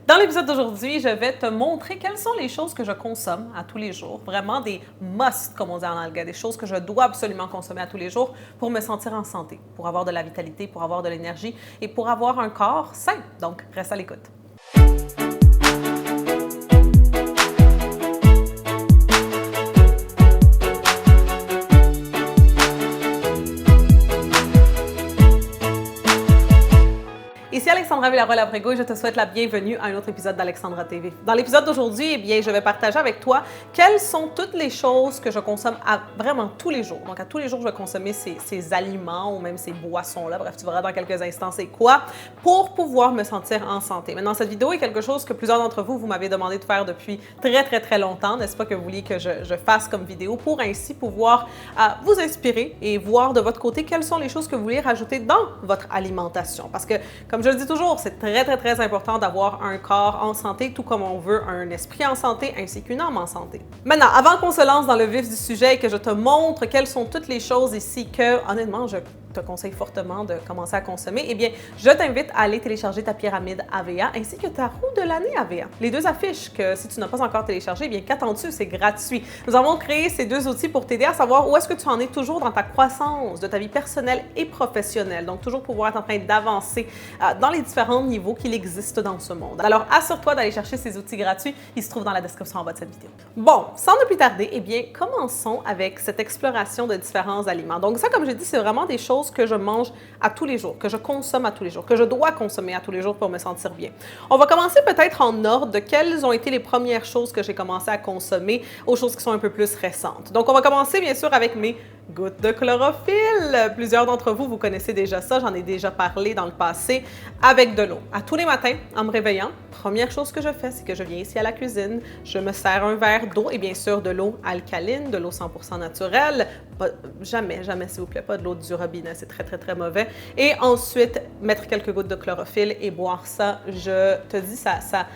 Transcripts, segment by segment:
Dans l'épisode d'aujourd'hui, je vais te montrer quelles sont les choses que je consomme à tous les jours. Vraiment des must, comme on dit en anglais, des choses que je dois absolument consommer à tous les jours pour me sentir en santé, pour avoir de la vitalité, pour avoir de l'énergie et pour avoir un corps sain. Donc, reste à l'écoute. Ici Alexandra Villarroel-Abrego et je te souhaite la bienvenue à un autre épisode d'Alexandra TV. Dans l'épisode d'aujourd'hui, je vais partager avec toi quelles sont toutes les choses que je consomme vraiment tous les jours. Donc, à tous les jours, je vais consommer ces aliments ou même ces boissons-là. Bref, tu verras dans quelques instants c'est quoi pour pouvoir me sentir en santé. Maintenant, cette vidéo est quelque chose que plusieurs d'entre vous m'avez demandé de faire depuis très longtemps. N'est-ce pas que vous vouliez que je fasse comme vidéo pour ainsi pouvoir vous inspirer et voir de votre côté quelles sont les choses que vous voulez rajouter dans votre alimentation. Parce que, comme je le dis toujours, c'est très important d'avoir un corps en santé, tout comme on veut un esprit en santé ainsi qu'une âme en santé. Maintenant, avant qu'on se lance dans le vif du sujet et que je te montre quelles sont toutes les choses ici que, honnêtement, je te conseille fortement de commencer à consommer, je t'invite à aller télécharger ta pyramide AVA ainsi que ta roue de l'année AVA. Les deux affiches que si tu n'as pas encore téléchargées, qu'attends-tu? C'est gratuit. Nous avons créé ces deux outils pour t'aider à savoir où est-ce que tu en es toujours dans ta croissance de ta vie personnelle et professionnelle. Donc, toujours pouvoir être en train d'avancer dans les différents niveaux qu'il existe dans ce monde. Alors, assure-toi d'aller chercher ces outils gratuits. Ils se trouvent dans la description en bas de cette vidéo. Bon, sans ne plus tarder, commençons avec cette exploration de différents aliments. Donc, ça, comme j'ai dit, c'est vraiment des choses que je mange à tous les jours, que je consomme à tous les jours, que je dois consommer à tous les jours pour me sentir bien. On va commencer peut-être en ordre de quelles ont été les premières choses que j'ai commencé à consommer aux choses qui sont un peu plus récentes. Donc, on va commencer bien sûr avec mes gouttes de chlorophylle. Plusieurs d'entre vous, vous connaissez déjà ça, j'en ai déjà parlé dans le passé, avec de l'eau. À tous les matins, en me réveillant, première chose que je fais, c'est que je viens ici à la cuisine, je me sers un verre d'eau et bien sûr de l'eau alcaline, de l'eau 100% naturelle. Jamais, s'il vous plaît, pas de l'eau du robinet, c'est très mauvais. Et ensuite, mettre quelques gouttes de chlorophylle et boire ça, je te dis, ça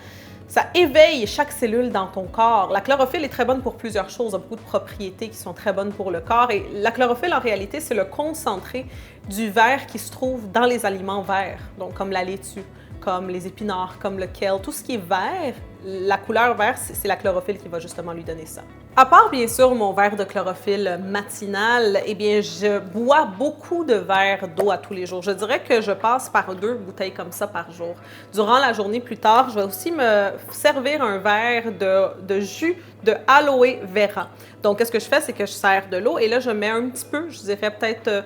éveille chaque cellule dans ton corps. La chlorophylle est très bonne pour plusieurs choses, a beaucoup de propriétés qui sont très bonnes pour le corps. Et la chlorophylle, en réalité, c'est le concentré du vert qui se trouve dans les aliments verts, donc comme la laitue, comme les épinards, comme le kale. Tout ce qui est vert, la couleur verte, c'est la chlorophylle qui va justement lui donner ça. À part, bien sûr, mon verre de chlorophylle matinal, je bois beaucoup de verres d'eau à tous les jours. Je dirais que je passe par 2 bouteilles comme ça par jour. Durant la journée plus tard, je vais aussi me servir un verre de jus de aloe vera. Donc, qu'est-ce que je fais? C'est que je sers de l'eau et là, je mets un petit peu, je dirais peut-être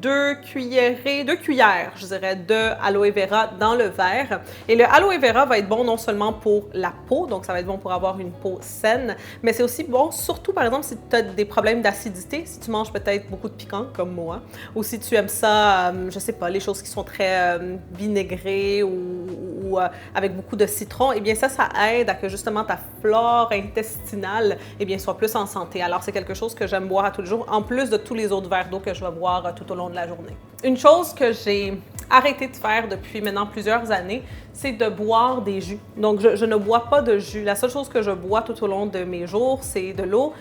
2 cuillères, je dirais, de aloe vera dans le verre. Et le aloe vera va être bon non seulement pour la peau, donc ça va être bon pour avoir une peau saine, mais c'est aussi bon, surtout par exemple si tu as des problèmes d'acidité, si tu manges peut-être beaucoup de piquant comme moi, ou si tu aimes ça, je sais pas, les choses qui sont très vinaigrées ou avec beaucoup de citron, ça aide à que justement ta flore intestinale soit plus en santé. Alors c'est quelque chose que j'aime boire à tous les jours, en plus de tous les autres verres d'eau que je vais boire tout au long de la journée. Une chose que j'ai arrêté de faire depuis maintenant plusieurs années, c'est de boire des jus. Donc, je ne bois pas de jus. La seule chose que je bois tout au long de mes jours, c'est de l'eau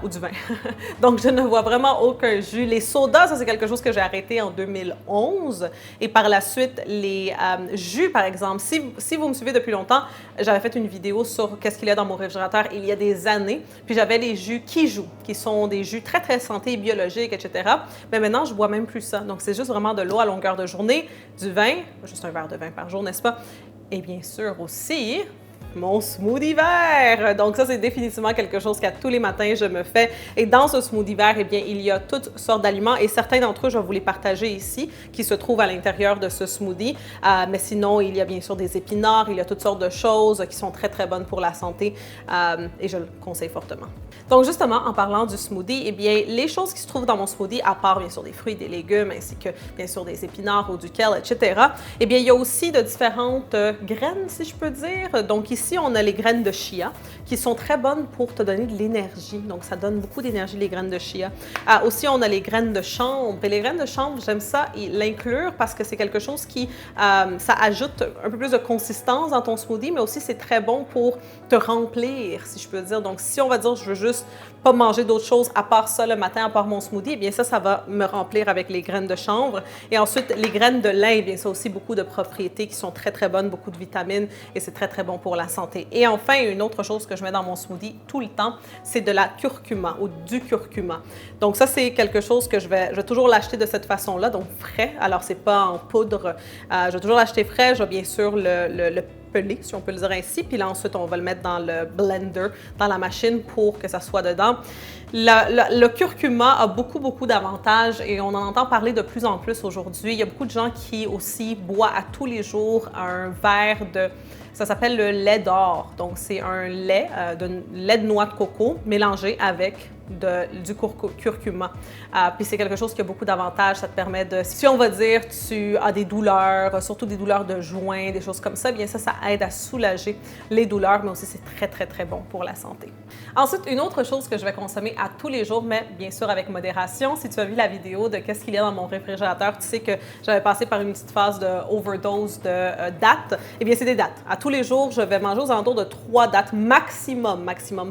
ou du vin. Donc, je ne bois vraiment aucun jus. Les sodas, ça, c'est quelque chose que j'ai arrêté en 2011. Et par la suite, les jus, par exemple, si vous me suivez depuis longtemps, j'avais fait une vidéo sur qu'est-ce qu'il y a dans mon réfrigérateur il y a des années. Puis, j'avais les jus Kiju, qui sont des jus très santé, biologiques, etc. Mais maintenant, je bois même plus ça. Donc, c'est juste vraiment de l'eau à longueur de journée, du vin, juste un verre de vin par jour, n'est-ce pas? Et bien sûr aussi, mon smoothie vert. Donc ça, c'est définitivement quelque chose qu'à tous les matins, je me fais. Et dans ce smoothie vert, il y a toutes sortes d'aliments et certains d'entre eux, je vais vous les partager ici, qui se trouvent à l'intérieur de ce smoothie. Mais sinon, il y a bien sûr des épinards, il y a toutes sortes de choses qui sont très bonnes pour la santé et je le conseille fortement. Donc justement, en parlant du smoothie, les choses qui se trouvent dans mon smoothie, à part bien sûr des fruits, des légumes, ainsi que bien sûr des épinards ou du kale, etc., il y a aussi de différentes graines, si je peux dire. Donc ici, on a les graines de chia qui sont très bonnes pour te donner de l'énergie. Donc, ça donne beaucoup d'énergie, les graines de chia. Aussi, on a les graines de chanvre. Et les graines de chanvre, j'aime ça l'inclure parce que c'est quelque chose qui, ça ajoute un peu plus de consistance dans ton smoothie, mais aussi c'est très bon pour te remplir, si je peux dire. Donc, si on va dire, je veux juste pas manger d'autres choses à part ça le matin, à part mon smoothie, eh bien ça va me remplir avec les graines de chanvre. Et ensuite, les graines de lin, eh bien ça a aussi beaucoup de propriétés qui sont très, très bonnes, beaucoup de vitamines et c'est très, très bon pour la santé. Et enfin, une autre chose que je mets dans mon smoothie tout le temps, c'est de la curcuma ou du curcuma. Donc ça, c'est quelque chose que je vais toujours l'acheter de cette façon-là, donc frais. Alors, c'est pas en poudre. Je vais toujours l'acheter frais. Je vais bien sûr le pelé, si on peut le dire ainsi. Puis là, ensuite, on va le mettre dans le blender, dans la machine pour que ça soit dedans. Le curcuma a beaucoup, beaucoup d'avantages et on en entend parler de plus en plus aujourd'hui. Il y a beaucoup de gens qui aussi boivent à tous les jours un verre de... Ça s'appelle le lait d'or. Donc, c'est un lait de noix de coco mélangé avec du curcuma. Puis c'est quelque chose qui a beaucoup d'avantages. Ça te permet de, si on va dire tu as des douleurs, surtout des douleurs de joints, des choses comme ça, bien ça aide à soulager les douleurs, mais aussi c'est très, très, très bon pour la santé. Ensuite, une autre chose que je vais consommer à tous les jours, mais bien sûr avec modération. Si tu as vu la vidéo de qu'est-ce qu'il y a dans mon réfrigérateur, tu sais que j'avais passé par une petite phase de overdose de dattes. Eh bien, c'est des dattes. À tous les jours, je vais manger aux alentours de 3 dattes maximum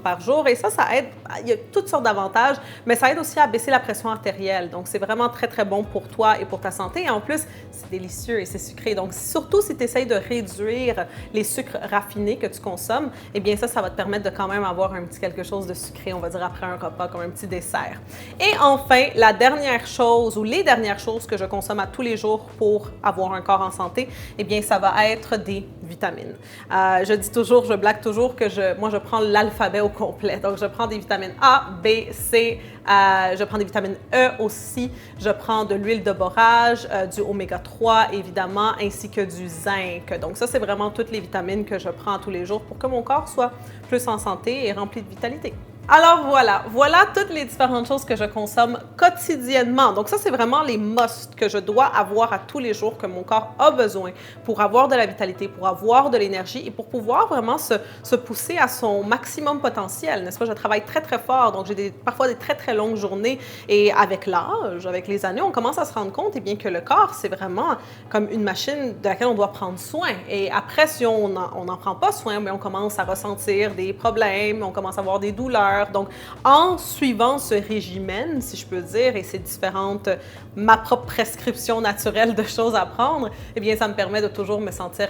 par jour. Et ça aide. Il y a toutes sortes d'avantages, mais ça aide aussi à baisser la pression artérielle. Donc, c'est vraiment très, très bon pour toi et pour ta santé. Et en plus, c'est délicieux et c'est sucré. Donc, surtout si tu essayes de réduire les sucres raffinés que tu consommes, eh bien ça va te permettre de quand même avoir un petit quelque chose de sucré, on va dire, après un repas, comme un petit dessert. Et enfin, la dernière chose ou les dernières choses que je consomme à tous les jours pour avoir un corps en santé, eh bien, ça va être des vitamines. Je dis toujours, je blague toujours que moi, je prends l'alphabet au complet. Donc, je prends des vitamines A, B, C, je prends des vitamines E aussi, je prends de l'huile de borage, du oméga 3 évidemment, ainsi que du zinc. Donc ça, c'est vraiment toutes les vitamines que je prends tous les jours pour que mon corps soit plus en santé et rempli de vitalité. Alors voilà toutes les différentes choses que je consomme quotidiennement. Donc ça, c'est vraiment les musts que je dois avoir à tous les jours, que mon corps a besoin pour avoir de la vitalité, pour avoir de l'énergie et pour pouvoir vraiment se pousser à son maximum potentiel, n'est-ce pas? Je travaille très, très fort, donc j'ai parfois des très, très longues journées et avec l'âge, avec les années, on commence à se rendre compte bien que le corps, c'est vraiment comme une machine de laquelle on doit prendre soin. Et après, si on n'en prend pas soin, bien, on commence à ressentir des problèmes, on commence à avoir des douleurs. Donc, en suivant ce régimen, si je peux dire, et ces différentes, ma propre prescription naturelle de choses à prendre, eh bien, ça me permet de toujours me sentir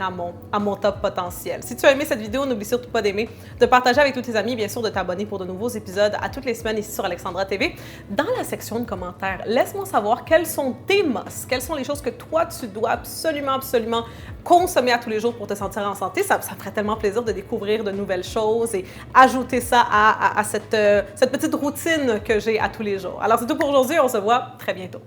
à mon top potentiel. Si tu as aimé cette vidéo, n'oublie surtout pas d'aimer, de partager avec tous tes amis, bien sûr, de t'abonner pour de nouveaux épisodes à toutes les semaines ici sur Alexandra TV. Dans la section de commentaires, laisse-moi savoir quels sont tes musts, quelles sont les choses que toi, tu dois absolument consommer à tous les jours pour te sentir en santé. Ça ferait tellement plaisir de découvrir de nouvelles choses et ajouter ça à cette petite routine que j'ai à tous les jours. Alors, c'est tout pour aujourd'hui. On se voit très bientôt.